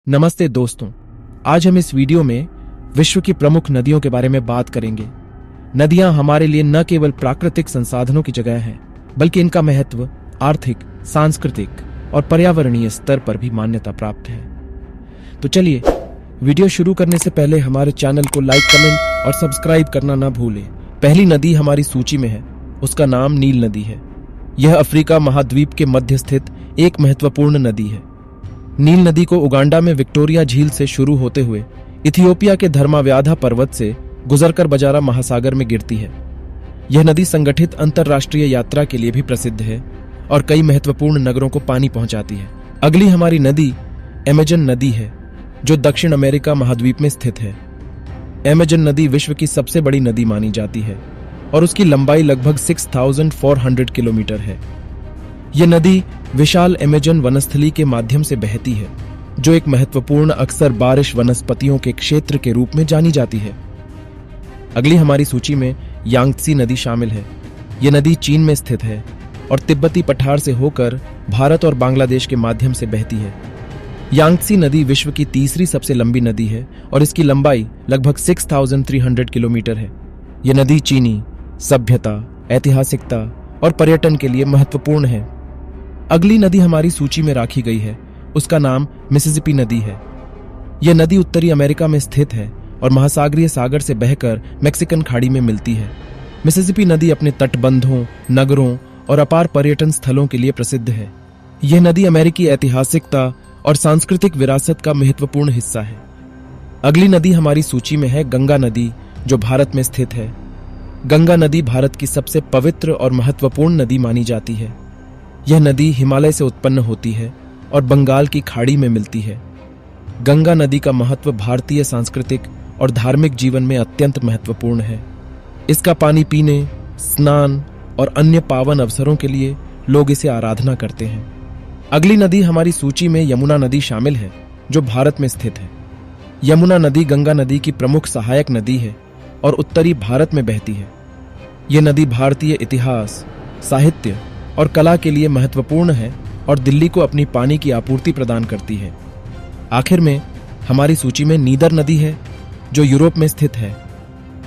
नमस्ते दोस्तों, आज हम इस वीडियो में विश्व की प्रमुख नदियों के बारे में बात करेंगे। नदियां हमारे लिए न केवल प्राकृतिक संसाधनों की जगह हैं, बल्कि इनका महत्व आर्थिक, सांस्कृतिक और पर्यावरणीय स्तर पर भी मान्यता प्राप्त है। तो चलिए, वीडियो शुरू करने से पहले हमारे चैनल को लाइक, कमेंट और सब्सक्राइब करना ना भूलें। पहली नदी हमारी सूची में है, उसका नाम नील नदी है। यह अफ्रीका महाद्वीप के मध्य स्थित एक महत्वपूर्ण नदी है। नील नदी को उगांडा में विक्टोरिया झील से शुरू होते हुए इथियोपिया के धर्माव्याधा पर्वत से गुजरकर बजारा महासागर में गिरती है। यह नदी संगठित अंतरराष्ट्रीय यात्रा के लिए भी प्रसिद्ध है और कई महत्वपूर्ण नगरों को पानी पहुंचाती है। अगली हमारी नदी अमेजन नदी है, जो दक्षिण अमेरिका महाद्वीप में स्थित है। अमेजन नदी विश्व की सबसे बड़ी नदी मानी जाती है और उसकी लंबाई लगभग 6400 किलोमीटर है। यह नदी विशाल अमेजन वनस्थली के माध्यम से बहती है, जो एक महत्वपूर्ण अक्सर बारिश वनस्पतियों के क्षेत्र के रूप में जानी जाती है। अगली हमारी सूची में यांगत्सी नदी शामिल है। यह नदी चीन में स्थित है और तिब्बती पठार से होकर भारत और बांग्लादेश के माध्यम से बहती है। यांगत्सी नदी विश्व की तीसरी सबसे लंबी नदी है और इसकी लंबाई लगभग 6300 किलोमीटर है। यह नदी चीनी सभ्यता, ऐतिहासिकता और पर्यटन के लिए महत्वपूर्ण है। अगली नदी हमारी सूची में रखी गई है, उसका नाम मिसिसिपी नदी है। यह नदी उत्तरी अमेरिका में स्थित है और महासागरीय सागर से बहकर मैक्सिकन खाड़ी में मिलती है। मिसिसिपी नदी अपने तटबंधों, नगरों और अपार पर्यटन स्थलों के लिए प्रसिद्ध है। यह नदी अमेरिकी ऐतिहासिकता और सांस्कृतिक विरासत का महत्वपूर्ण हिस्सा है। अगली नदी हमारी सूची में है गंगा नदी, जो भारत में स्थित है। गंगा नदी भारत की सबसे पवित्र और महत्वपूर्ण नदी मानी जाती है। यह नदी हिमालय से उत्पन्न होती है और बंगाल की खाड़ी में मिलती है। गंगा नदी का महत्व भारतीय सांस्कृतिक और धार्मिक जीवन में अत्यंत महत्वपूर्ण है। इसका पानी पीने, स्नान और अन्य पावन अवसरों के लिए लोग इसे आराधना करते हैं। अगली नदी हमारी सूची में यमुना नदी शामिल है, जो भारत में स्थित है। यमुना नदी गंगा नदी की प्रमुख सहायक नदी है और उत्तरी भारत में बहती है। यह नदी भारतीय इतिहास, साहित्य और कला के लिए महत्वपूर्ण है और दिल्ली को अपनी पानी की आपूर्ति प्रदान करती है। आखिर में हमारी सूची में नीदर नदी है, जो यूरोप में स्थित है।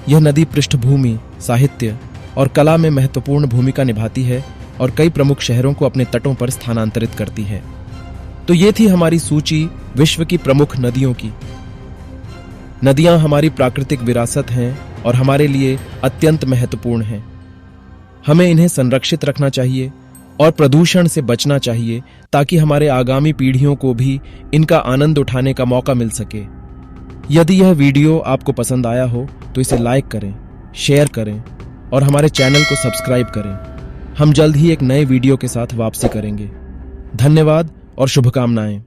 यह नदी पृष्ठभूमि, साहित्य और कला में महत्वपूर्ण भूमिका निभाती है और कई प्रमुख शहरों को अपने तटों पर स्थानांतरित करती है। तो ये थी हमारी सूची विश्व की प्रमुख नदियों की। नदियां हमारी प्राकृतिक विरासत हैं और हमारे लिए अत्यंत महत्वपूर्ण हैं। हमें इन्हें संरक्षित रखना चाहिए और प्रदूषण से बचना चाहिए, ताकि हमारे आगामी पीढ़ियों को भी इनका आनंद उठाने का मौका मिल सके। यदि यह वीडियो आपको पसंद आया हो तो इसे लाइक करें, शेयर करें और हमारे चैनल को सब्सक्राइब करें। हम जल्द ही एक नए वीडियो के साथ वापसी करेंगे। धन्यवाद और शुभकामनाएं।